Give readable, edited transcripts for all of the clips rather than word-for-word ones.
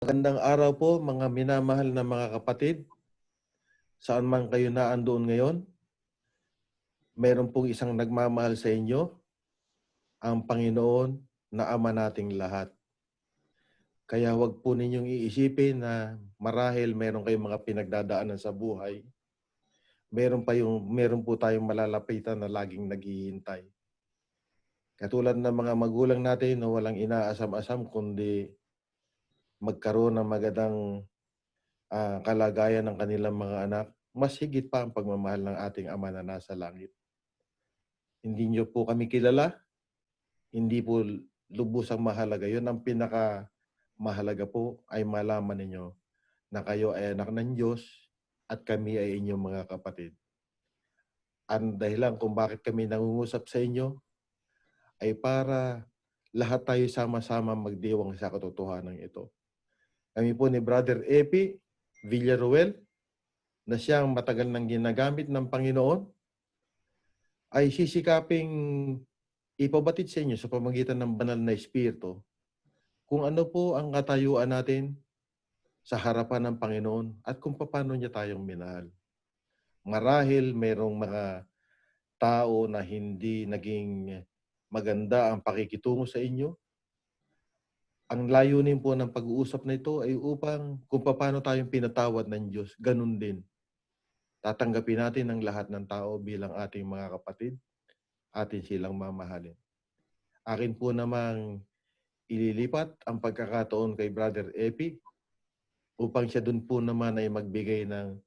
Magandang araw po mga minamahal na mga kapatid. Saan man kayo naandoon ngayon, meron pong isang nagmamahal sa inyo, ang Panginoon na Ama nating lahat. Kaya huwag po ninyong iisipin na marahil meron kayong mga pinagdadaanan sa buhay. Meron po tayong malalapitan na laging naghihintay. Katulad ng mga magulang natin na walang inaasam-asam kundi magkaroon ng magandang kalagayan ng kanilang mga anak, mas higit pa ang pagmamahal ng ating Ama na nasa langit. Hindi niyo po kami kilala, hindi po lubusang mahalaga. Yun ang mahalaga po ay malaman ninyo na kayo ay anak ng Diyos at kami ay inyong mga kapatid. Ang dahilan kung bakit kami nangungusap sa inyo ay para lahat tayo sama-sama magdiwang sa katotohanan ito. Kami po ni Brother Epi Villaruel, na siyang matagal nang ginagamit ng Panginoon, ay sisikaping ipabatid sa inyo sa pamamagitan ng banal na Espiritu kung ano po ang katayuan natin sa harapan ng Panginoon at kung paano niya tayong minahal. Marahil merong mga tao na hindi naging maganda ang pakikitungo sa inyo. Ang layunin po ng pag-uusap na ito ay upang kung paano tayong pinatawad ng Diyos, ganun din. Tatanggapin natin ang lahat ng tao bilang ating mga kapatid, atin silang mamahalin. Akin po namang ililipat ang pagkakataon kay Brother Epi upang siya dun po naman ay magbigay ng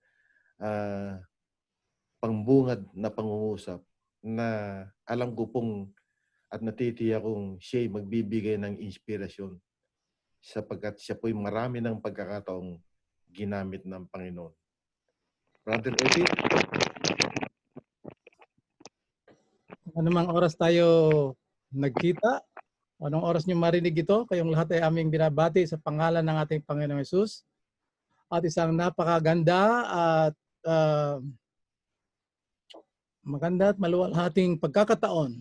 pangbungad na pangungusap na alam ko pong at natitiyak kong siya magbibigay ng inspirasyon sapagkat siya po'y marami ng pagkakataong ginamit ng Panginoon. Brother Epi? Anumang oras tayo nagkita, anong oras niyo marinig ito, kayong lahat ay aming binabati sa pangalan ng ating Panginoong Hesus. At isang napakaganda at maganda at maluwalhating pagkakataon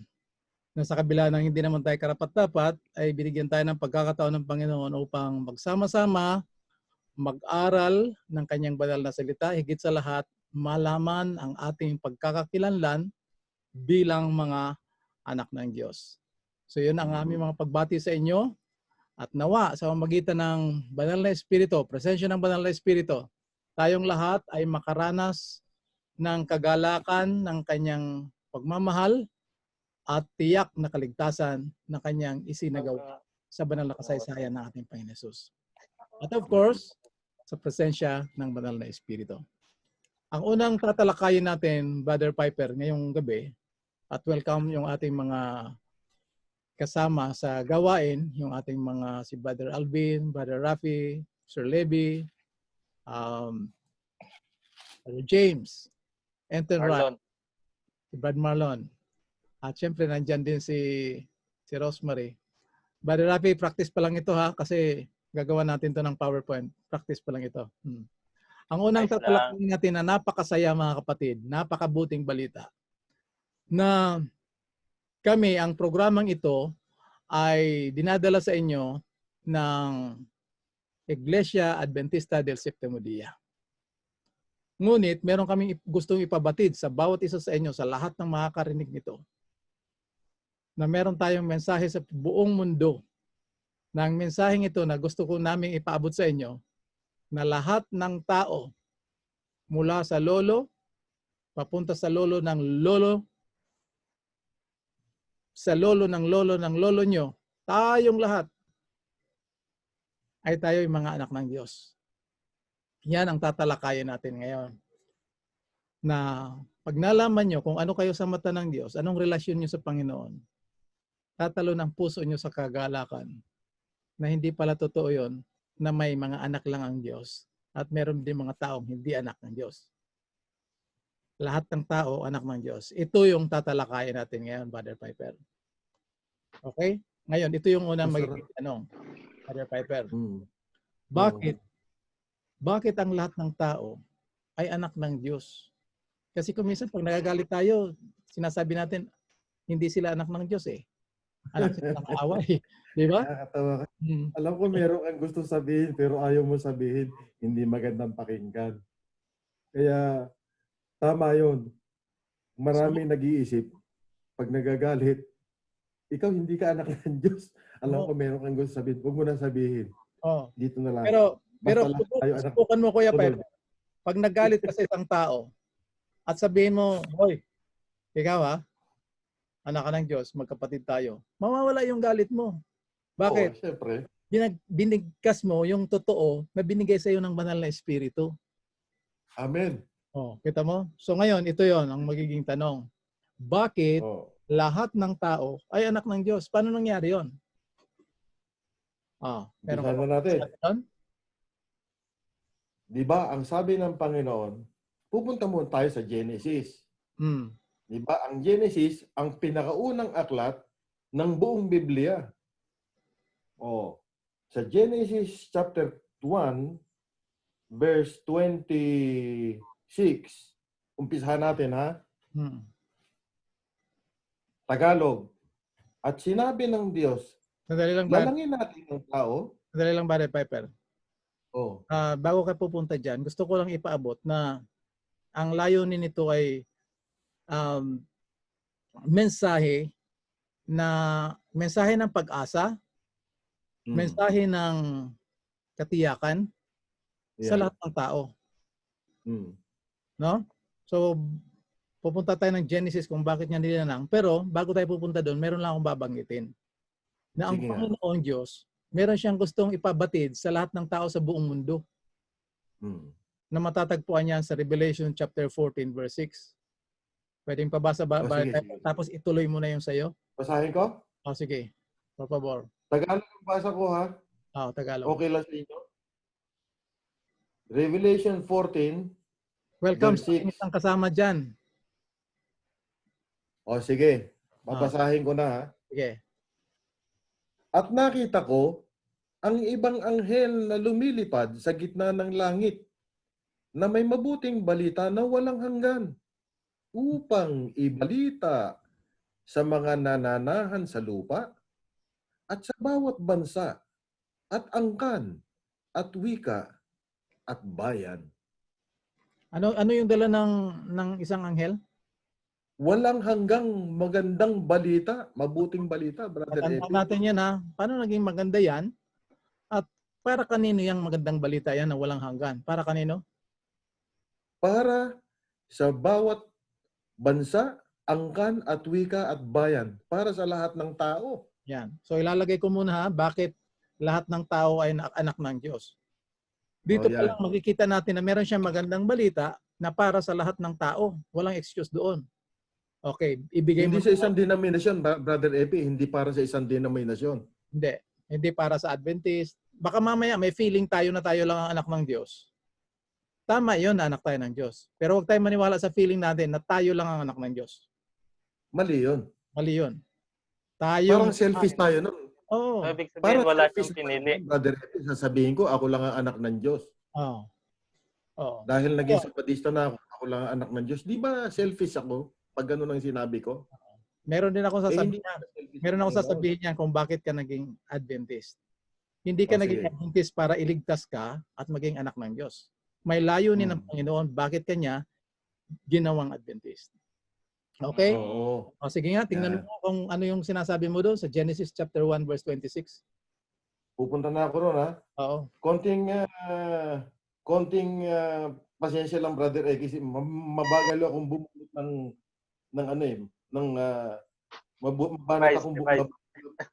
na sa kabila ng hindi naman tayo karapat-dapat ay binigyan tayo ng pagkakataon ng Panginoon upang magsama-sama, mag-aral ng kanyang banal na salita, higit sa lahat malaman ang ating pagkakakilanlan bilang mga anak ng Diyos. So yun ang aming mga pagbati sa inyo at nawa sa pamamagitan ng banal na Espiritu, presensya ng banal na Espiritu, tayong lahat ay makaranas ng kagalakan ng kanyang pagmamahal at tiyak na kaligtasan na kanyang isinagawa sa banal na kasaysayan ng ating Panginoon Hesus. At of course, sa presensya ng banal na Espiritu. Ang unang tatalakayin natin, Brother Piper, ngayong gabi, at welcome yung ating mga kasama sa gawain, yung ating mga si Brother Alvin, Brother Rafi, Sir Levy, Brother James, Anton Wright, si Brad Marlon. At syempre, nandyan din si Rosemary. Brother Rafi, practice pa lang ito ha, kasi gagawa natin to ng PowerPoint. Practice pa lang ito. Ang unang tatalakayin natin na napakasaya mga kapatid, napakabuting balita, na kami, ang programang ito ay dinadala sa inyo ng Iglesia Adventista del Séptimo Día. Ngunit meron kaming gustong ipabatid sa bawat isa sa inyo, sa lahat ng makakarinig nito, na meron tayong mensahe sa buong mundo, na ang mensaheng ito na gusto ko naming ipaabot sa inyo, na lahat ng tao, mula sa lolo, papunta sa lolo ng lolo, sa lolo ng lolo ng lolo nyo, tayong lahat ay tayo'y mga anak ng Diyos. Yan ang tatalakayin natin ngayon. Na pag nalaman nyo kung ano kayo sa mata ng Diyos, anong relasyon nyo sa Panginoon, tatalo ng puso nyo sa kagalakan na hindi pala totoo yun, na may mga anak lang ang Diyos at meron din mga taong hindi anak ng Diyos. Lahat ng tao, anak ng Diyos. Ito yung tatalakayin natin ngayon, Brother Piper. Okay? Ngayon, ito yung unang magiging tanong, Brother Piper. Bakit ang lahat ng tao ay anak ng Diyos? Kasi kung minsan pag nagagalit tayo, sinasabi natin, hindi sila anak ng Diyos eh. Anak sila ng away. Di ba? Nakakatawa ka. Mm. Alam ko meron kang gusto sabihin pero ayaw mo sabihin. Hindi magandang pakinggan. Kaya tama yun. So, Maraming nag-iisip pag nagagalit, ikaw hindi ka anak ng Diyos. Alam oh, ko meron kang gusto sabihin. Huwag mo na sabihin. oh. Dito na lang. Pero Basta lahat tayo anak. subukan mo, Kuya Sunod. Piper. Pag nagalit ka sa isang tao at sabihin mo, hoy, ikaw ha, anak ka ng Diyos, magkapatid tayo. Mawawala yung galit mo. Oo, Bakit? syempre. Binigkas mo yung totoo na binigay sa iyo ng banal na espiritu. Amen. Oh, kita mo? So ngayon, ito yon ang magiging tanong. Bakit Oh. lahat ng tao ay anak ng Diyos? Paano nangyari yon? Meron ka Umpisahan ba na natin. yun? Di ba, ang sabi ng Panginoon, pupunta muna tayo sa Genesis. Hmm. Di ba, ang Genesis, ang pinakaunang aklat ng buong Biblia. Oh, sa Genesis chapter 1, verse 26, umpisahan natin ha, Hmm. Tagalog. At sinabi ng Diyos, Sandali lang ba? lalangin natin ang tao. Sandali lang ba, Piper? Oh, Bago ka pupunta dyan, gusto ko lang ipaabot na ang layunin nito ay um, mensahe mensahe ng pag-asa, mensahe ng katiyakan sa yeah. lahat ng tao, Mm. no? So pupunta tayo ng Genesis kung bakit niya nilinang. Pero bago tayo pupunta doon, meron lang akong babanggitin. Na ang Sige nga. Panginoon Diyos, meron siyang gustong ipabatid sa lahat ng tao sa buong mundo. Mm. Na matatagpuan niya sa Revelation chapter 14 verse 6. Pwedeng pabasa ba, Sige, sige. tapos ituloy mo na yung sayo? Basahin ko? Sige. Por favor. Tagalog ang basa ko ha. Tagalog. Okay lang sa inyo? Revelation 14, Welcome verse sa ating 6. isang kasama dyan. Sige. Babasahin ko na ha. Sige. At nakita ko ang ibang anghel na lumilipad sa gitna ng langit na may mabuting balita na walang hanggan upang ibalita sa mga nananahan sa lupa at sa bawat bansa at angkan at wika at bayan. Ano yung dala ng isang anghel? Walang hanggang magandang balita, mabuting balita, Brother Tandaan Epi. natin yan ha. Paano naging maganda yan? At para kanino yung magandang balita yan na walang hanggan? Para kanino? Para sa bawat bansa, angkan at wika at bayan. Para sa lahat ng tao. Yan. So ilalagay ko muna ha, bakit lahat ng tao ay anak ng Diyos. Dito pa lang makikita natin na meron siyang magandang balita na para sa lahat ng tao. Walang excuse doon. Okay, ibigay Hindi mo. sa isang denominasyon, Brother Epi, hindi para sa isang denominasyon. Hindi para sa Adventist. Baka mamaya may feeling tayo na tayo lang ang anak ng Diyos. Tama yun na anak tayo ng Diyos. Pero huwag tayo maniwala sa feeling natin na tayo lang ang anak ng Diyos. Mali yun. Mali yun. Tayo. Parang selfish tayo nun. Oo. Ibig sabihin, wala siyang pinili. Brother Epi, sasabihin ko, ako lang ang anak ng Diyos. Oo. Oo. Dahil naging sabatista na ako lang ang anak ng Diyos. Di ba selfish ako pag gano'n ang sinabi ko? Meron din akong sasabihin. Meron akong selfish. sasabihin niyan kung bakit ka naging Adventist. Hindi ka naging Sige. Adventist para iligtas ka at maging anak ng Diyos. May layunin ng Panginoon bakit kanya ginawang Adventist. Okay? Oo. Sige nga, tingnan mo kung ano yung sinasabi mo doon sa Genesis chapter 1 verse 26. Pupunta na ako ron ha. Oo. Konting pasensya lang, Brother Eki. Mabagal akong bumunot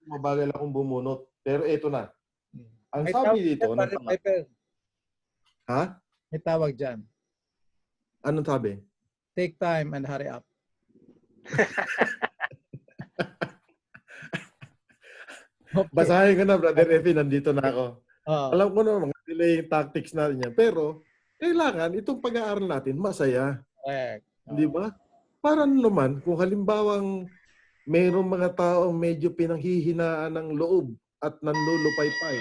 mabagal akong bumunot. Pero ito na. Ang May sabi dito, ha? May tawag dyan. Anong sabi? Take time and hurry up. Okay. Basahin ko na, Brother Efi, nandito na ako. Oo. Alam ko na mga delaying tactics natin yan. Pero, kailangan itong pag-aaral natin masaya. Correct. Di ba? Para naman, kung halimbawang mayroong mga taong medyo pinanghihinaan ng loob at nanlulupaypay,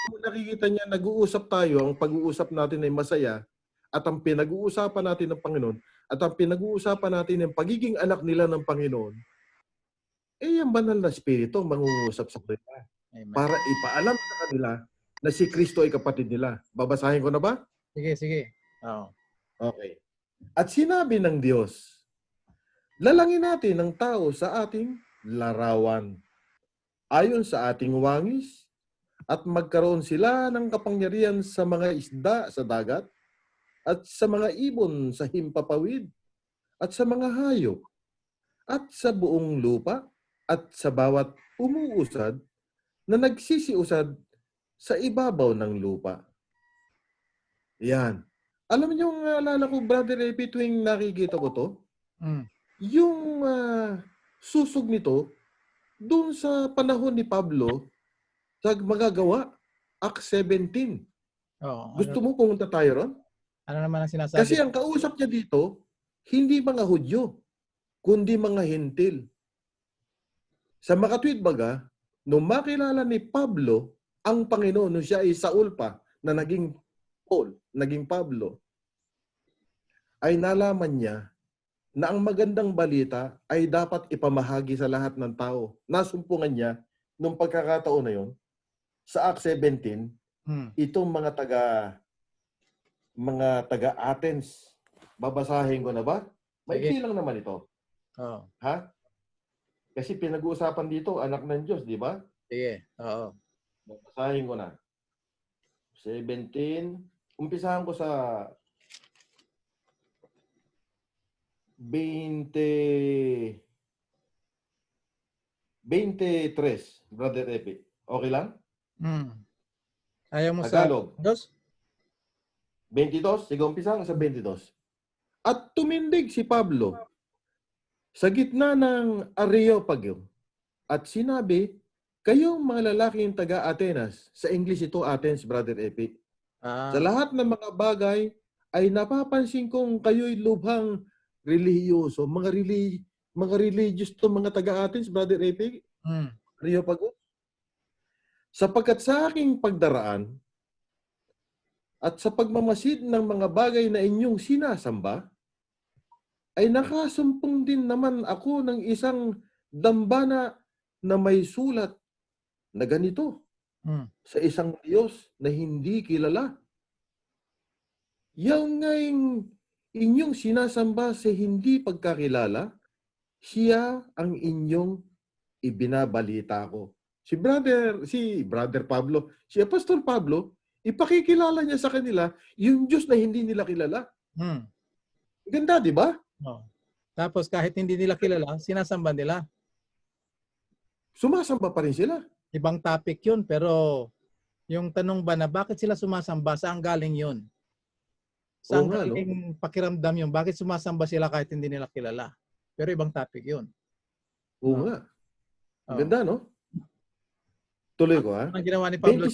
kung nakikita niya, nag-uusap tayo, ang pag-uusap natin ay masaya, at ang pinag-uusapan natin ng Panginoon, at ang pinag-uusapan natin ng pagiging anak nila ng Panginoon, ang banal na espiritu mangungusap sa kanila. Amen. para ipaalam sa kanila na si Kristo ay kapatid nila. Babasahin ko na ba? Sige, sige. Oo. Okay. At sinabi ng Diyos, lalangin natin ang tao sa ating larawan, ayon sa ating wangis, at magkaroon sila ng kapangyarihan sa mga isda sa dagat, at sa mga ibon sa himpapawid, at sa mga hayop, at sa buong lupa, at sa bawat umuusad na nagsisiusad sa ibabaw ng lupa. Yan. Alam niyo, ang alala ko, Brother Epi, tuwing nakikita ko to, Mm. yung susog nito, doon sa panahon ni Pablo, sa magagawa, Acts 17. Oo. Gusto mo pumunta tayo ron? Ano naman ang sinasabi? Kasi ang kausap niya dito, hindi mga Hudyo, kundi mga Hentil. Sa makatwid baga, nung makilala ni Pablo ang Panginoon, nung siya ay Saul pa, na naging Paul, naging Pablo, ay nalaman niya na ang magandang balita ay dapat ipamahagi sa lahat ng tao. Nasumpungan niya, nung pagkakataon na yon, sa Acts 17, itong mga taga Athens. Babasahin ko na ba? Maiksi lang naman ito. Oo. Ha? Kasi pinag-uusapan dito, anak ng Diyos, di ba? Sige. Oo. Babasahin ko na. 17. Umpisahan ko sa 23, Brother Epi. Okay lang? Ayaw mo Tagalog. sa Diyos? 22. Sige, umpisahan ko sa 22. At tumindig si Pablo sa gitna ng Areopagyo at sinabi, kayong mga lalaking taga-Atenas, sa English ito Athens, Brother Epi, sa lahat ng mga bagay ay napapansin kong kayo'y lubhang relihiyoso. Mga religious to mga taga-Athens, Brother Epi, Areopagyo. Sapagkat sa aking pagdaraan at sa pagmamasid ng mga bagay na inyong sinasamba, ay nakasumpong din naman ako ng isang dambana na may sulat na ganito sa isang Diyos na hindi kilala. Yung ngayong inyong sinasamba sa hindi pagkakilala, siya ang inyong ibinabalita ko. Si Brother Pablo, si Apostol Pablo, ipakikilala niya sa kanila yung Diyos na hindi nila kilala. Ganda, di ba? Oh. Tapos kahit hindi nila kilala, sinasamba nila. Sumasamba pa rin sila. Ibang topic yun, pero yung tanong ba na bakit sila sumasamba, saan galing yun? Saan galing pakiramdam yun? Bakit sumasamba sila kahit hindi nila kilala? Pero ibang topic yun. Oo nga. Ganda, no? Tuloy ko, ha? Ang ginawa ni Pablo.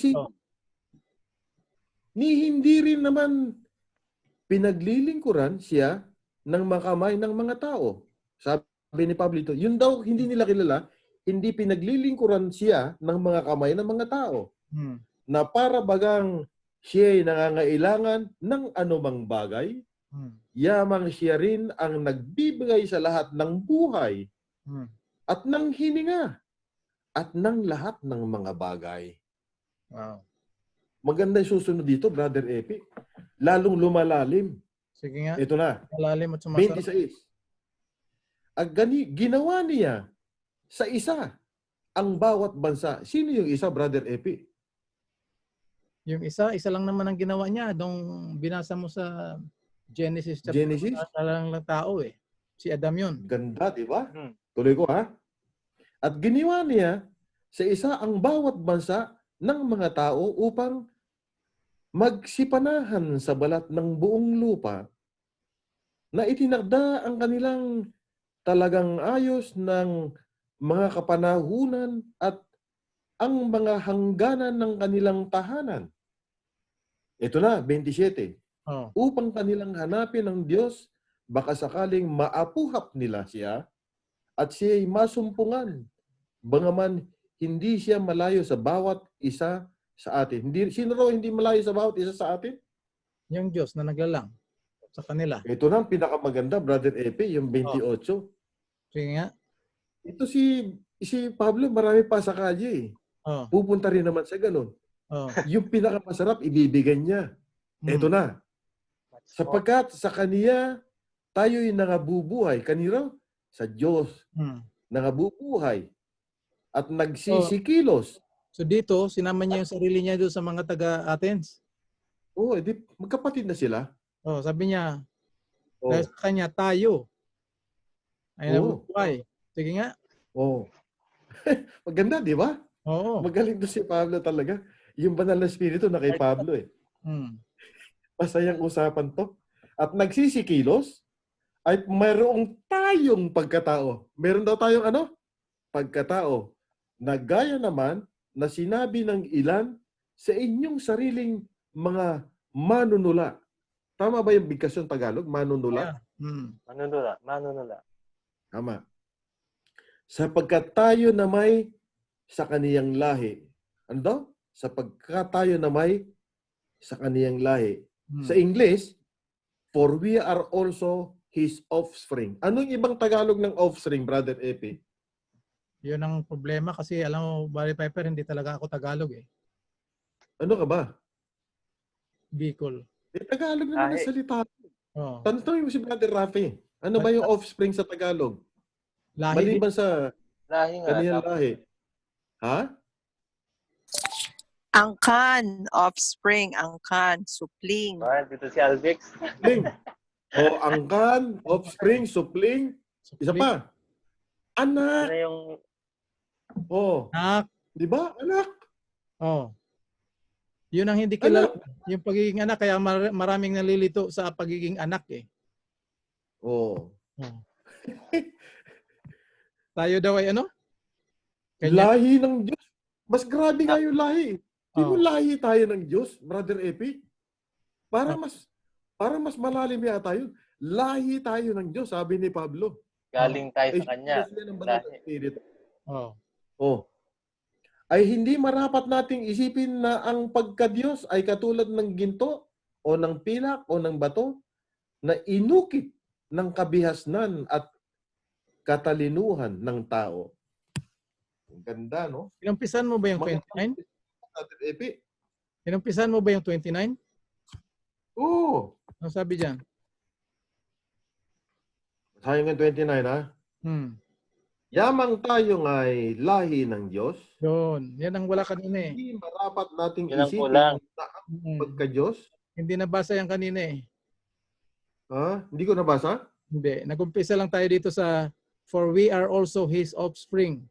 Ni hindi rin naman pinaglilingkuran siya ng makamay ng mga tao. Sabi ni Pablo ito, yun daw hindi nila kilala, hindi pinaglilingkuran siya ng mga kamay ng mga tao. Na para bagang siya ay nangangailangan ng anumang bagay, yamang siya rin ang nagbibigay sa lahat ng buhay at ng hininga at ng lahat ng mga bagay. Wow. Maganda yung susunod dito, Brother Epi. Lalong lumalalim. Sige nga. Ito na. Malalim at sumasarap. 26. Ginawa niya sa isa ang bawat bansa. Sino yung isa, Brother Epi? Yung isa lang naman ang ginawa niya. Nung binasa mo sa Genesis. Genesis? Lang tao eh. Si Adam yun. Ganda, di ba? Tuloy ko, ha? At ginawa niya sa isa ang bawat bansa ng mga tao upang magsipanahan sa balat ng buong lupa na itinakda ang kanilang talagang ayos ng mga kapanahunan at ang mga hangganan ng kanilang tahanan. Ito na, 27. Upang kanilang hanapin ang Diyos, baka sakaling maapuhap nila siya at siya'y masumpungan. Bangaman hindi siya malayo sa bawat isa sa atin. Sino raw hindi malayo sa bawat isa sa atin? Yung Diyos na naglalang sa kanila. Ito na ang pinakamaganda, Brother Epe, yung 28. Sige nga. Ito si Pablo, marami pa sa kalye. Oh. pupunta rin naman sa ganun. Oh. Yung pinakamasarap, ibibigay niya. Ito na. Sapagkat sa Kaniya, tayo'y nangabubuhay. Kanino? Sa Diyos. Mm. Nangabubuhay. At So, nagsisikilos. so dito, sinama niya yung sarili niya doon sa mga taga-Athens. Oo, edi magkapatid na sila. Oh, sabi niya, Oo. dahil sa kanya, tayo ay Oo. nabubuhay. Sige nga. Oo. Maganda, di ba? Oo. Magaling to si Pablo talaga. Yung banal na espiritu na kay Pablo eh. Mm. Masayang usapan to. At nagsisikilos ay mayroong tayong pagkatao. Meron daw tayong ano? Pagkatao. Na gaya naman na sinabi ng ilan sa inyong sariling mga manunula. Tama ba yung bigkasyon Tagalog? Manunula? Yeah. Mm. Manunula. Tama. Sapagkat tayo na may sa kaniyang lahi. Ano daw? Sapagkat tayo na may sa kaniyang lahi. Mm. Sa English, for we are also his offspring. Anong ibang Tagalog ng offspring, Brother Epi? Yun ang problema kasi alam mo, Barry Piper, hindi talaga ako Tagalog eh. Ano ka ba? Bicol. Tagalog naman ang salita. Oh. Tanong mo si Brother Rafi. Ano ba yung offspring sa Tagalog? Lahi din. Maliban sa Lahi nga. kaniyang lahi. Ha? Angkan, offspring, angkan, supling. Dito si Alvix. Supling. O angkan, offspring, supling. Isa pa. Anak. Ano yung... Oh, Anak. di ba? Anak. Oh. Yun ang hindi kilala. Yung pagiging anak, kaya maraming nalilito sa pagiging anak eh. Oh. Oh. Tayo daw ay ano? Lahi ng Diyos. Mas grabe nga yung lahi. Di mo lahi tayo ng Diyos, Brother Epi? Parang mas malalim yata yun. Lahi tayo ng Diyos, sabi ni Pablo. Galing tayo sa kanya. Oh. Oh. Ay hindi marapat nating isipin na ang pagka-Diyos ay katulad ng ginto o ng pilak o ng bato na inukit ng kabihasnan at katalinuhan ng tao. Ang ganda, no? Inumpisan mo ba yung 29? Inumpisan mo ba yung 29? Oo. Ano sabi dyan? Sayang yung 29, ha? Yamang tayo nga'y lahi ng Diyos. Yun. Yan ang wala kanina eh. Hindi marapat nating Yun ang isipin kulang. na ang pagka-Diyos. Hindi nabasa yan kanina eh. Ha? Hindi ko nabasa? Hindi. Nag-umpisa lang tayo dito sa for we are also his offspring.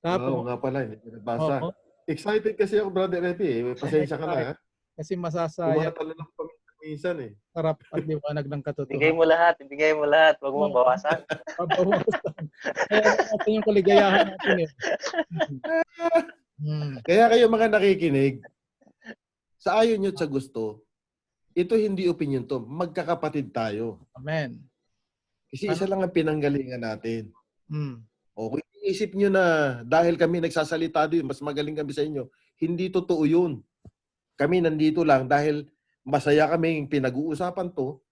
Tapos, Oo nga pala, hindi ko nabasa. Oo. Excited kasi ako, Brother Epi. Pasensya ka na, ha? Kasi masasayang Tumatalo lang kami minsan, eh. sarap at liwanag ng Ibigay katotohanan. mo lahat. Ibigay mo lahat. Huwag mong bawasan. Pabawasan. Kaya natin yung kaligayahan natin eh. Kaya kayo mga nakikinig, sa ayon nyo at sa gusto, ito hindi opinion to. Magkakapatid tayo. Amen. Kasi isa lang ang pinanggalingan natin. Mm. O kung iisip nyo na dahil kami nagsasalita doon, mas magaling kami sa inyo, hindi totoo yun. Kami nandito lang dahil masaya kaming pinag-uusapan to,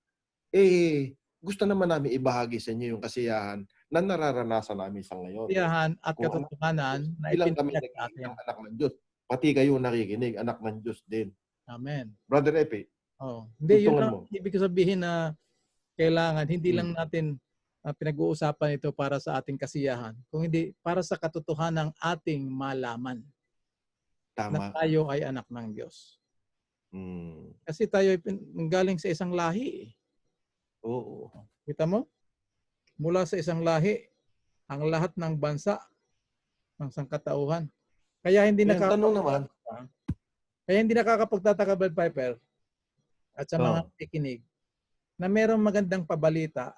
gusto naman namin ibahagi sa inyo yung kasiyahan na nararanasan namin sa ngayon. Kasiyahan at katotohanan na Ilang kami ipinagkat naging natin. anak ng Diyos. Pati kayo nakikinig, anak ng Diyos din. Amen. Brother Epi, Oh. Hindi, yun Tugtungan lang mo. ibig sabihin na kailangan, hindi lang natin pinag-uusapan ito para sa ating kasiyahan, kung hindi para sa katotohanan ng ating malaman na tama. tayo ay anak ng Diyos. Kasi tayo ay galing sa isang lahi. Oo. Kita mo? Mula sa isang lahi, ang lahat ng bansa ng sangkatauhan. Kaya hindi Tanong naman. Kaya hindi nakakapagtataka, Brad Piper, at sa mga nakikinig, na merong magandang pabalita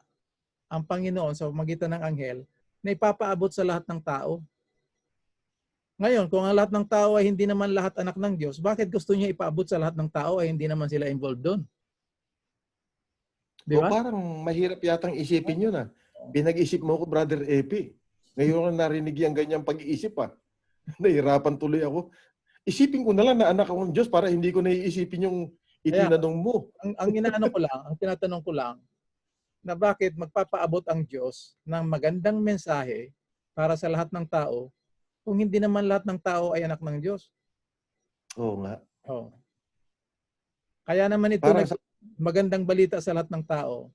ang Panginoon sa magitan ng anghel na ipapaabot sa lahat ng tao. Ngayon, kung ang lahat ng tao ay hindi naman lahat anak ng Diyos, bakit gusto niya ipaabot sa lahat ng tao ay hindi naman sila involved doon? Di ba? O parang mahirap yatang isipin yun, Pinag-isip mo ko, Brother Epi. Ngayon ko narinig yung ganyang pag-iisip, Nahirapan tuloy ako. Isipin ko na lang na anak ako ng Diyos para hindi ko naiisipin yung itinanong mo. Ang inaano ko lang, ang tinatanong ko lang, na bakit magpapaabot ang Diyos ng magandang mensahe para sa lahat ng tao kung hindi naman lahat ng tao ay anak ng Diyos? Oo nga. Oh. Kaya naman ito Parang sa, magandang balita sa lahat ng tao.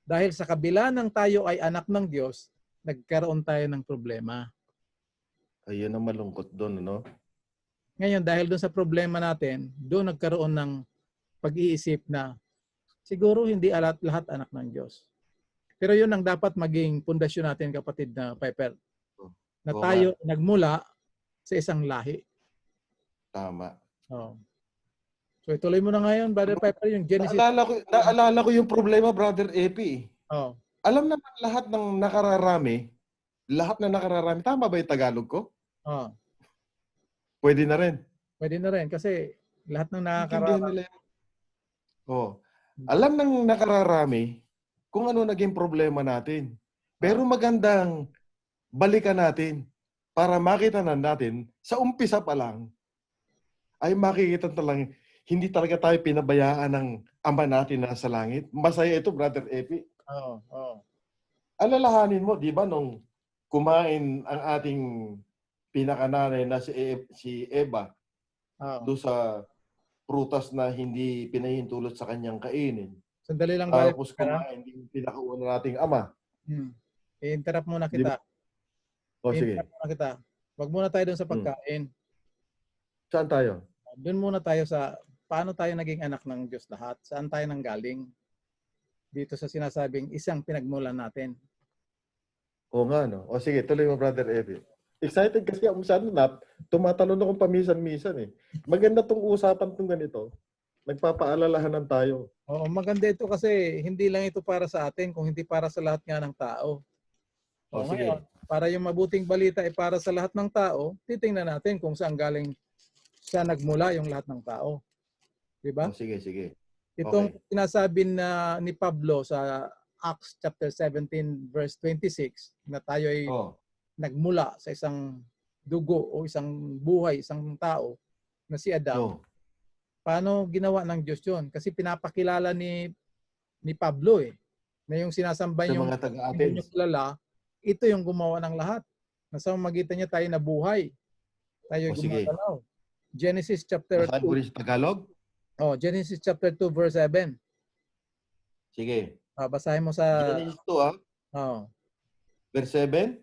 Dahil sa kabila ng tayo ay anak ng Diyos, nagkaroon tayo ng problema. ayun ang malungkot doon, no? Ngayon, dahil doon sa problema natin, doon nagkaroon ng pag-iisip na siguro hindi lahat anak ng Diyos. Pero yun ang dapat maging pundasyon natin, kapatid na Piper. Na Oo tayo nagmula sa isang lahi. Tama. Oh. So ituloy mo na ngayon, Brother Piper, yung Genesis. Naalala ko yung problema, Brother Epi. Oh. Alam naman lahat ng nakararami, tama ba yung Tagalog ko? Oh. Pwede na rin. Pwede na rin kasi lahat ng Intindihan nakakararami. nila yan. Oh. Alam ng nakararami kung ano naging problema natin. Pero magandang balikan natin para makita na natin sa umpisa pa lang ay makikita talagang hindi talaga tayo pinabayaan ng Ama natin na sa langit. Masaya ito, Brother Epi. Oh. Oh. Alalahanin mo, di ba, nung kumain ang ating pinakananay na si Eva Oh. doon sa prutas na hindi pinahintulot sa kanyang kainin. Sandali lang, Brother Tapos Piper. kumain din pinakauna nating ama. I-interrupt muna Di kita. O sige, I-interrupt muna kita. Wag muna tayo doon sa pagkain. saan tayo? Doon muna tayo sa paano tayo naging anak ng Diyos lahat. Saan tayo nanggaling? Dito sa sinasabing isang pinagmulan natin. O nga, no? O sige, tuloy mo, Brother Evi. Excited kasi ako masyado na tumatalon akong pamisan-misan eh. Maganda tong usapan tong ganito. Nagpapaalalahanan tayo. Oo, maganda ito kasi hindi lang ito para sa atin, kung hindi para sa lahat nga ng tao. O Ngayon, sige. para yung mabuting balita ay para sa lahat ng tao, titingnan natin kung saan galing siya nagmula yung lahat ng tao. Diba? O sige, sige. Itong Okay. sinasabi na ni Pablo sa Acts chapter 17 verse 26 na tayo ay O. nagmula sa isang dugo o isang buhay, isang tao na si Adam. O. Paano ginawa ng Diyos yun? Kasi pinapakilala ni Pablo na yung sinasamba Sa yung mga hindi taga-Athens. nyo kilala, ito yung gumawa ng lahat. Nasa magitan niya tayo na buhay. Tayo O sige. gumagalaw. Genesis chapter Basahin mo 2. rin sa Tagalog? Genesis chapter 2 verse 7. Sige. Basahin mo sa Genesis 2, verse 7.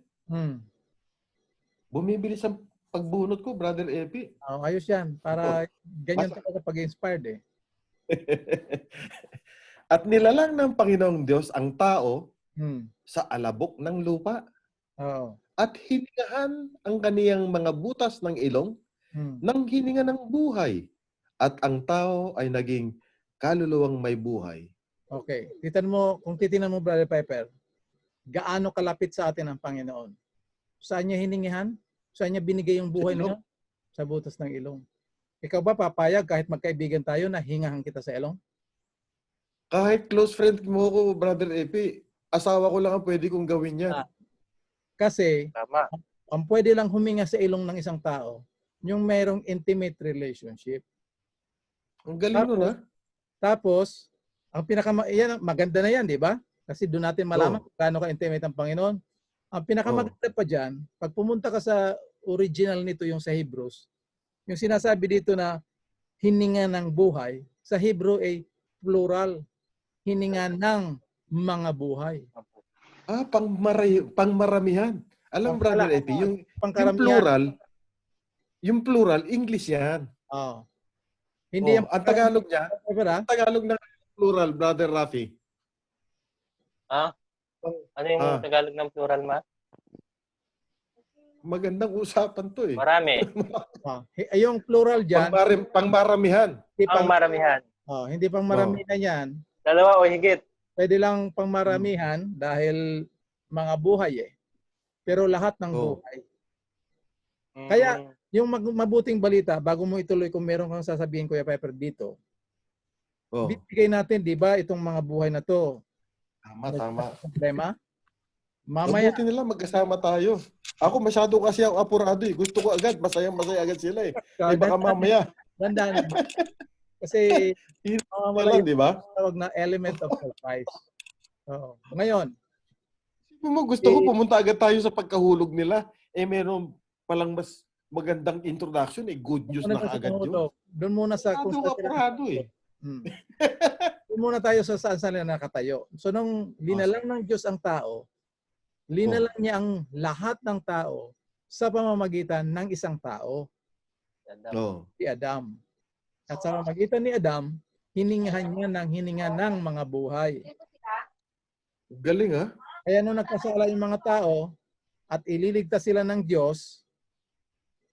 Bumibilis ang pagbunot ko, Brother Epi. Ayos yan. Para ganyan talaga pag-inspired At nilalang ng Panginoong Diyos ang tao Hmm. sa alabok ng lupa Oo. at hiningahan ang kaniyang mga butas ng ilong ng hininga ng buhay. At ang tao ay naging kaluluwang may buhay. Okay. Kung titinan mo, Brother Piper, gaano kalapit sa atin ang Panginoon? Saan niya hiningihan? Saan niya binigay yung buhay Sa ilong. niya? Sa butas ng ilong. Ikaw ba papayag kahit magkaibigan tayo na hingahan kita sa ilong? Kahit close friend mo ko, Brother Epi, asawa ko lang ang pwede kong gawin yan. Kasi, Tama. ang pwede lang huminga sa ilong ng isang tao, yung merong intimate relationship. Ang galing nun, ha? Tapos, yan, maganda na yan, di ba? Kasi doon natin malaman kung gaano ka-intimate ang Panginoon. Ang pinakamaganda pa dyan, pag pumunta ka sa original nito, yung sa Hebrews, yung sinasabi dito na hininga ng buhay, sa Hebrew ay plural. Hininga ng mga buhay. Pangmaramihan. Alam, Brother Epi, yung plural, English yan. Hindi ang Tagalog niya, Tagalog na plural, Brother Rafi. Ano yung Tagalog ng plural, ma? Magandang usapan to eh. Marami. Yung plural dyan, pangmaramihan. Pangmaramihan. hindi pangmaramihan yan. Dalawa o higit. Pwede lang pangmaramihan dahil mga buhay Pero lahat ng buhay. Kaya, yung mabuting balita, bago mo ituloy kung meron kang sasabihin, Kuya Piper, dito, bibigay natin, di ba, itong mga buhay na to. Tama. Problema. Mamaya. Mabuti nila magkasama tayo. Ako masyado kasi ako apurado eh. Gusto ko agad, masaya agad sila eh. Baka mamaya. Dandanan. Kasi, wala, di ba? Tawag na element of surprise. Ngayon. Gusto ko pumunta agad tayo sa pagkahulog nila. Meron palang mas magandang introduction, good news na kaagad yun. Doon muna sa kung Apurado, saan sila apurado nakatayo. eh. Hmm. Doon muna tayo sa saan sila nakatayo. So nung linalang ng Diyos ang tao, linalang niya ang lahat ng tao sa pamamagitan ng isang tao, Adam. Oh. si Adam. At sa pamamagitan ni Adam, hiningahan niya ng hininga ng mga buhay. Galing ha? Kaya nung nagkasala yung mga tao at ililigtas sila ng Diyos,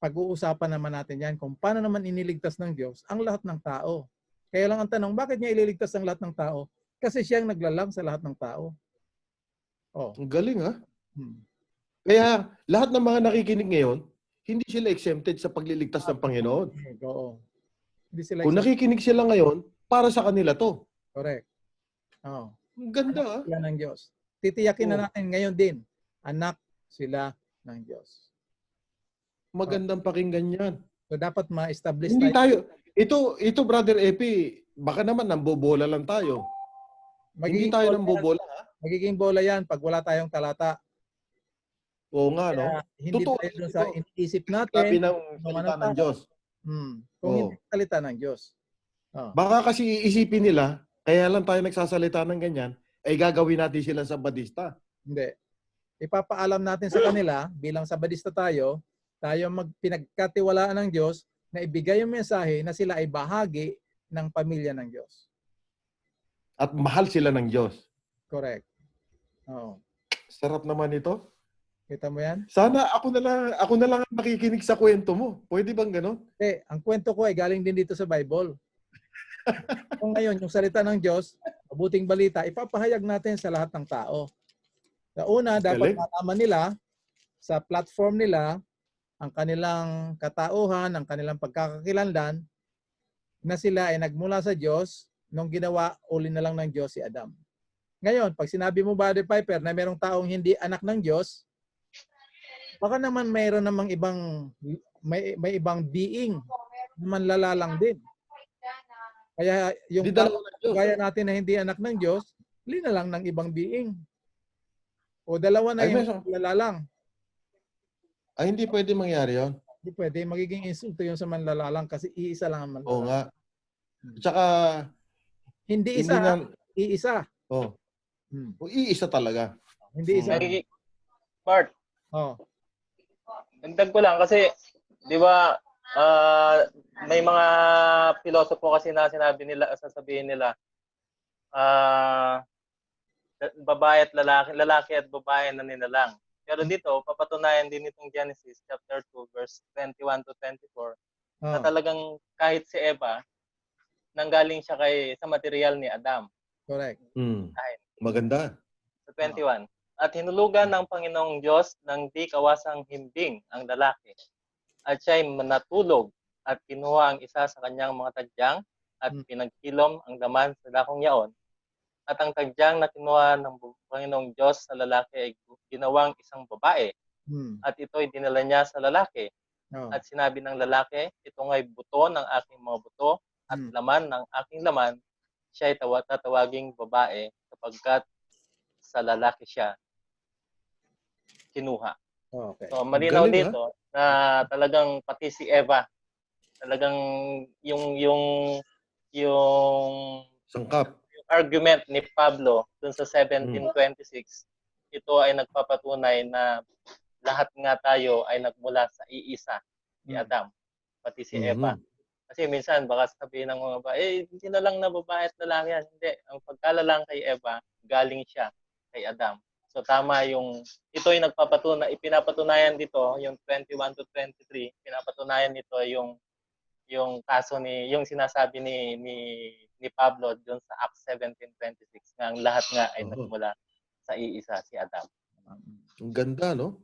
pag-uusapan naman natin yan kung paano naman iniligtas ng Diyos ang lahat ng tao. Kaya lang ang tanong, bakit niya ililigtas ang lahat ng tao? Kasi siyang naglalang sa lahat ng tao. Oh. Ang galing ha? Hmm. Kaya lahat ng mga nakikinig ngayon, hindi sila exempted sa pagliligtas ng Panginoon. Oo. Hindi sila Kung nakikinig sila ngayon, para sa kanila to. correct. Oh. Ang ganda ha? Sila ng Diyos. Titiyakin na Oh. natin ngayon din, anak sila ng Diyos. Magandang pakinggan yan. So dapat ma-establish Hindi tayo. tayo, ito Brother Epi, baka naman nambobola lang tayo. Hindi tayo nambobola ha? Magiging bola yan pag wala tayong talata. Oo nga no? Kaya hindi Totoo tayo dun ito. sa iniisip Sabi natin. ng Kung salita anong ng tao. Diyos. Kung Oo. hindi salita ng Diyos. Oh. Baka kasi iisipin nila, kaya lang tayo nagsasalita ng ganyan, ay gagawin natin sila sa badista. Hindi. Ipapaalam natin sa kanila, bilang sabadista tayo pinagkatiwalaan ng Diyos na ibigay yung mensahe na sila ay bahagi ng pamilya ng Diyos. At mahal sila ng Diyos. Correct. Oh. Sarap naman ito. Kita mo yan? Sana ako na lang ang nakikinig sa kwento mo. Pwede bang gano'n? Ang kwento ko ay galing din dito sa Bible. Kung ngayon, yung salita ng Diyos, mabuting balita, ipapahayag natin sa lahat ng tao. Sa una, dapat Galing. malaman nila sa platform nila ang kanilang katauhan, ang kanilang pagkakakilanlan na sila ay nagmula sa Diyos nung ginawa uli na lang ng Diyos si Adam. Ngayon, pag sinabi mo, Brother Piper, na merong taong hindi anak ng Diyos, baka naman mayroon namang may ibang being na manlalalang din. Kaya yung Di dalawa ng Diyos. gaya natin na hindi anak ng Diyos, linalang ng ibang being. O dalawa na Ay, yung meron. manlalalang. Ay, hindi pwede mangyari yon. Hindi pwede. Magiging insulto yun sa manlalalang kasi iisa lang ang manlalalang. Oo nga. Tsaka, Hindi hindi isa. na, Iisa. oh, Hmm. iisa talaga. Hindi isa. Bart, Oh. dagdag ko lang kasi, di ba, may mga pilosopo kasi na sasabihin nila, babae at lalaki at babae na nilalang. Pero dito, papatunayan din itong Genesis chapter 2 verse 21 to 24 na Oh. talagang kahit si Eva, nanggaling siya sa material ni Adam. Correct. Maganda. Sa 21. At hinulugan ng Panginoong Diyos ng di kawasang himbing ang lalaki. At siya'y natulog at kinuha ang isa sa kanyang mga tadyang at pinagkilom ang daman sa dakong yaon. At ang tadyang na kinuha ng Panginoong Diyos sa lalaki ay ginawang isang babae. At ito'y dinala niya sa lalaki. Oh. At sinabi ng lalaki, ito nga'y buto ng aking mga buto at laman ng aking laman. Siya'y tatawaging babae sapagkat sa lalaki siya kinuha. Okay. So malinaw Galing, dito na talagang pati si Eva, talagang yung Sangkap. argument ni Pablo dun sa 17:26, ito ay nagpapatunay na lahat nga tayo ay nagmula sa iisa, si Adam, pati si Eva. Kasi minsan baka sabihin ng mga babae, hindi na lang na babae at lalaki yan. Hindi. Ang pagkalalang kay Eva, galing siya kay Adam. So tama ito ay ipinapatunayan dito, yung 21 to 23, pinapatunayan nito yung kaso yung sinasabi ni Pablo doon sa Acts 17:26 nga ang lahat nga ay nagmula sa iisa, si Adam. Ang ganda, no?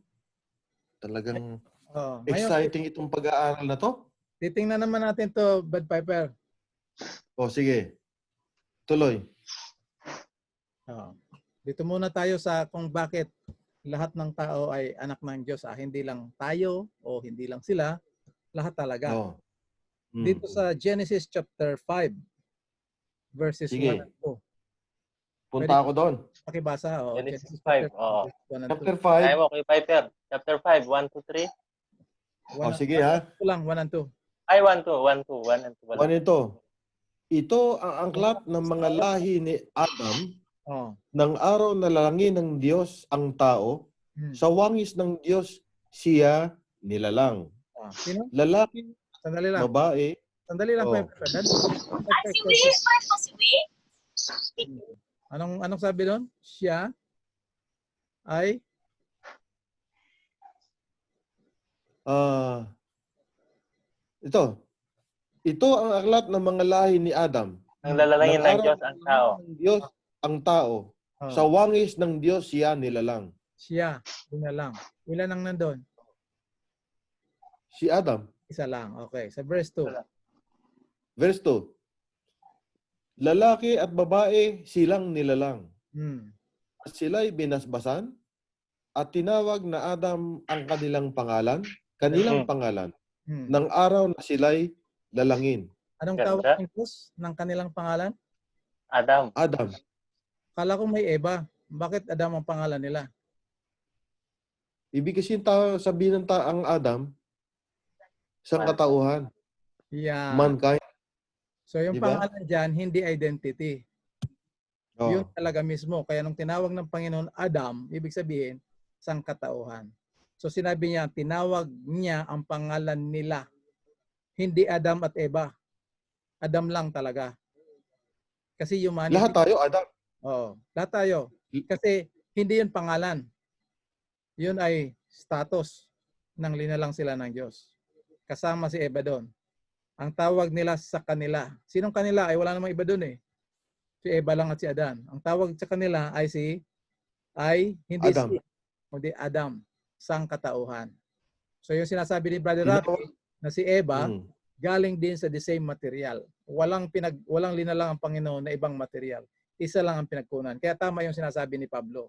Talagang Ngayon, exciting itong pag-aaral na to. titingnan naman natin to, Bud Piper. O, sige. Tuloy. Dito muna tayo sa kung bakit lahat ng tao ay anak ng Diyos. Hindi lang tayo o hindi lang sila. Lahat talaga. Oh. Dito sa Genesis chapter 5, verses Sige. 1 and 2. Punta ako doon. Pakibasa. Genesis 5. Oo. Chapter 5. Kaya mo kay Piper. Chapter 5, 1 to 3. O sige ha. Ito lang, 1 and 2. Ay, 1, 2. 1, 2. 1 and 2. Wala. Ano ito? Ito ang angklat ng mga lahi ni Adam Oh. ng araw na lalangin ng Diyos ang tao. Hmm. Sa wangis ng Diyos siya nilalang. Sino? Lalaki, Sandali lang. babae. Sandali lang. Oh. Anong sabi doon? Siya ay Ito ang aklat ng mga lahi ni Adam. Ang lalalangin ng araw Diyos ang tao. ng Diyos ang tao. oh, Sa wangis ng Diyos siya nilalang. siya. Yun na lang. Ilan ang nandun? Si Adam. Isa lang. Okay. Sa verse 2. Verse 2. Lalaki at babae silang nilalang. Hmm. At sila'y binasbasan at tinawag na Adam ang kanilang pangalan, pangalan, Hmm. ng araw na sila'y lalangin. Anong Ganda. tawag ng Diyos ng kanilang pangalan? Adam. Adam. Kala ko may Eva. Bakit Adam ang pangalan nila? Ibig kasi sabihin ng ang Adam, isang katauhan, Yeah. mankind. So yung Diba? pangalan dyan, hindi identity. Oh. Yun talaga mismo. Kaya nung tinawag ng Panginoon Adam, ibig sabihin, sangkatauhan. So sinabi niya, tinawag niya ang pangalan nila. Hindi Adam at Eva. Adam lang talaga. Kasi humanity. Lahat tayo, Adam. Oo. Lahat tayo. Kasi hindi yun pangalan. Yun ay status ng linalang sila ng Diyos. Kasama si Eva doon. Ang tawag nila sa kanila. Sinong kanila? Ay wala namang iba doon eh. Si Eva lang at si Adan. Ang tawag sa kanila ay hindi Adam. kundi Adam, sangkatauhan. So yung sinasabi ni Brother Rafi na si Eva galing din sa the same material. Walang linalang ang Panginoon na ibang material. Isa lang ang pinagkunan. Kaya tama yung sinasabi ni Pablo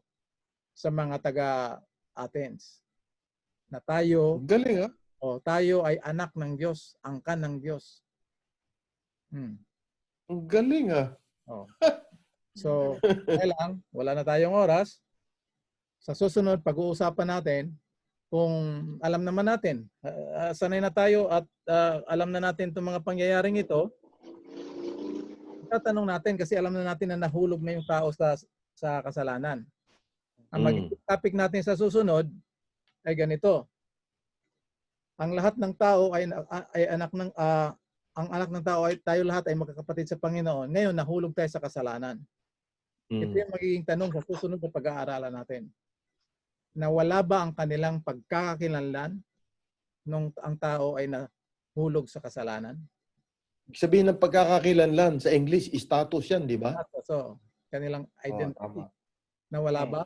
sa mga taga Athens na tayo Galing ha? tayo ay anak ng Diyos, angkan ng Diyos. Ang galing ha? So, kailang, wala na tayong oras. Sa susunod, pag-uusapan natin kung alam naman natin, sanay na tayo at alam na natin itong mga pangyayaring ito, tatanong natin kasi alam na natin na nahulog na yung tao sa kasalanan. Ang magiging topic natin sa susunod ay ganito. Ang lahat ng tao ay anak ng ang anak ng tao ay tayo lahat ay magkakapatid sa Panginoon. Ngayon nahulog tayo sa kasalanan. Ito yung magiging tanong sa susunod na pag-aaralan natin. Na wala ba ang kanilang pagkakakilanlan nung ang tao ay nahulog sa kasalanan? Sabihin ng pagkakakilanlan sa English, status yan, di ba? So, kanilang identity. Tama. Na wala ba?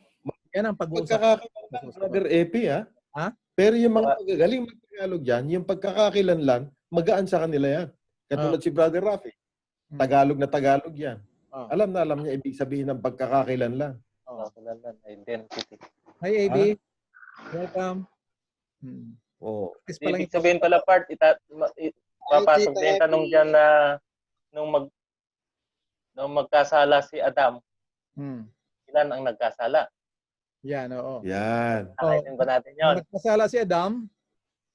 Yan ang pag-uusapan. Pagkakakilanlan, Brother Epi ha? Ha? Pero yung mga magagaling mag-Tagalog dyan, yung pagkakakilanlan, magaan sa kanila yan. Katulad si Brother Rafi. Tagalog na Tagalog yan. Alam na alam niya ibig sabihin ng pagkakakilanlan. Identity. Hi, AB. Welcome. Ibig sabihin pala part, papasok din yung tanong dyan na nung magkasala si Adam, ilan ang nagkasala? Yan, oo. Yan. Nakaitin ba natin yun? Nagkasala si Adam,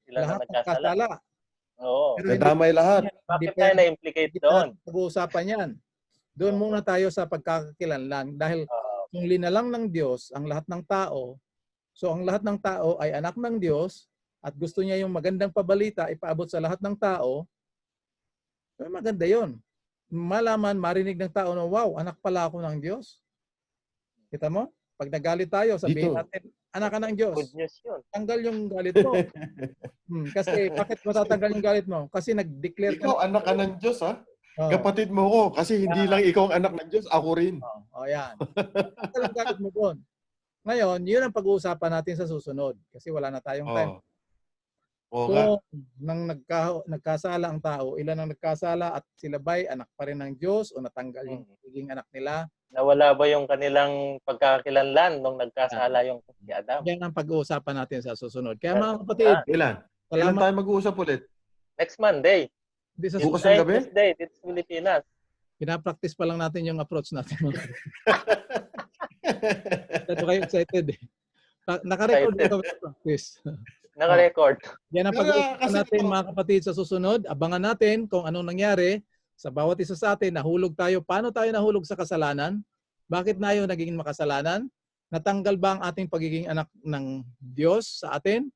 Ilan ang lahat nagkasala? nagkasala. Oo. Pero Nadamay lahat. Bakit tayo na-implicate doon? Pag-uusapan yan. Doon muna tayo sa pagkakakilanlan. Dahil kung linalang ng Diyos ang lahat ng tao, so ang lahat ng tao ay anak ng Diyos at gusto niya yung magandang pabalita ipaabot sa lahat ng tao, maganda yon. Malaman, marinig ng tao na, wow, anak pala ako ng Diyos. Kita mo? Pag nagalit tayo, sabihin natin, anak ka ng Diyos. Good news yun. Tanggal yung galit mo. Kasi bakit matatanggal yung galit mo? Kasi nag-declare ka. Ikaw, anak ka ng Diyos ha? Kapatid mo ko. Kasi hindi lang ikaw ang anak ng Diyos, ako rin. Yan. Tanggal yung galit mo doon. Ngayon, yun ang pag-uusapan natin sa susunod. Kasi wala na tayong time. Kung nagkasala ang tao, ilan ang nagkasala at sila ba'y anak pa rin ng Diyos o natanggal yung pagiging anak nila? Nawala ba yung kanilang pagkakakilanlan nung nagkasala yung si Adam? Yan ang pag-uusapan natin sa susunod. Kaya mga kapatid, Kailan tayo mag-uusap ulit? Next Monday. Bukas ng gabi? Tuesday, it's Pilipinas. Pinapractice pa lang natin yung approach natin. Ito kayo excited eh. Nakarecord ito practice. Naka-record. Yan ang Pero, pag-uusapan kasi natin po- mga kapatid sa susunod. Abangan natin kung anong nangyari sa bawat isa sa atin. Nahulog tayo. Paano tayo nahulog sa kasalanan? Bakit tayo naging makasalanan? Natanggal ba ang ating pagiging anak ng Diyos sa atin?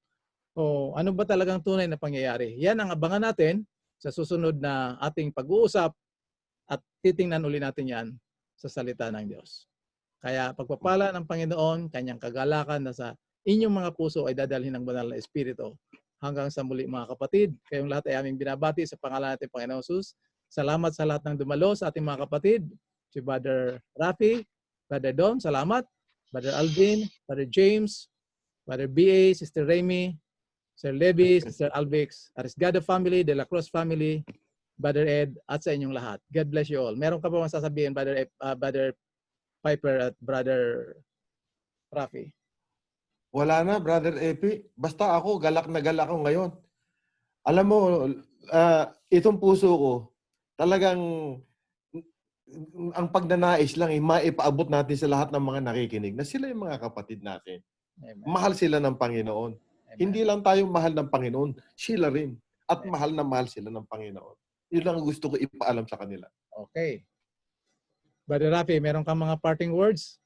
O ano ba talagang tunay na pangyayari? Yan ang abangan natin sa susunod na ating pag-uusap at titingnan uli natin yan sa salita ng Diyos. Kaya pagpapala ng Panginoon, kanyang kagalakan na sa inyong mga puso ay dadalhin ng banal na Espiritu. Hanggang sa muli mga kapatid, kayong lahat ay aming binabati sa pangalan natin Panginoon Jesus. Salamat sa lahat ng dumalo sa ating mga kapatid. Si Brother Rafi, Brother Don, salamat. Brother Alvin, Brother James, Brother B.A., Sister Remy, Sir Levi, Sister Albix, Arisgado family, De La Cruz family, Brother Ed, at sa inyong lahat. God bless you all. Meron ka pa masasabihin, Brother Piper at Brother Rafi? Wala na, Brother Epi. Basta ako, galak na galak ako ngayon. Alam mo, itong puso ko, talagang ang pagnanais lang, maipaabot natin sa lahat ng mga nakikinig na sila yung mga kapatid natin. Amen. Mahal sila ng Panginoon. Amen. Hindi lang tayo mahal ng Panginoon, sila rin. At Amen. mahal na mahal sila ng Panginoon. Yun lang ang gusto ko ipaalam sa kanila. Okay. Brother Rafi, meron kang mga parting words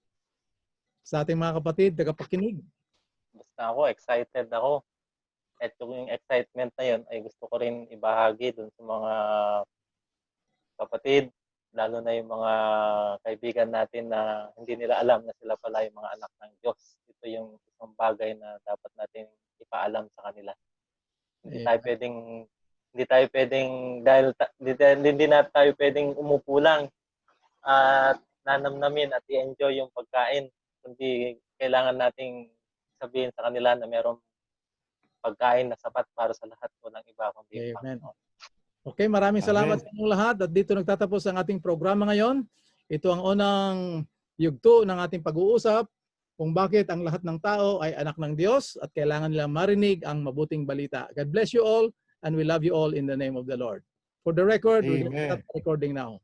sa ating mga kapatid, tagapakinig? Basta ako, excited ako. At yung excitement na yun ay gusto ko rin ibahagi dun sa mga kapatid, lalo na yung mga kaibigan natin na hindi nila alam na sila pala yung mga anak ng Diyos. Ito yung isang bagay na dapat natin ipaalam sa kanila. Hindi tayo pwedeng hindi na tayo pwedeng umupo lang at nanamnamin at i-enjoy yung pagkain. Kundi kailangan nating sabihin sa kanila na mayroong pagkain na sapat para sa lahat po ng iba kundi ang Amen. Panginoon. Okay, maraming salamat Amen. sa inyong lahat. At dito nagtatapos ang ating programa ngayon. Ito ang unang yugto ng ating pag-uusap kung bakit ang lahat ng tao ay anak ng Diyos at kailangan nilang marinig ang mabuting balita. God bless you all and we love you all in the name of the Lord. For the record, we Amen. stop recording now.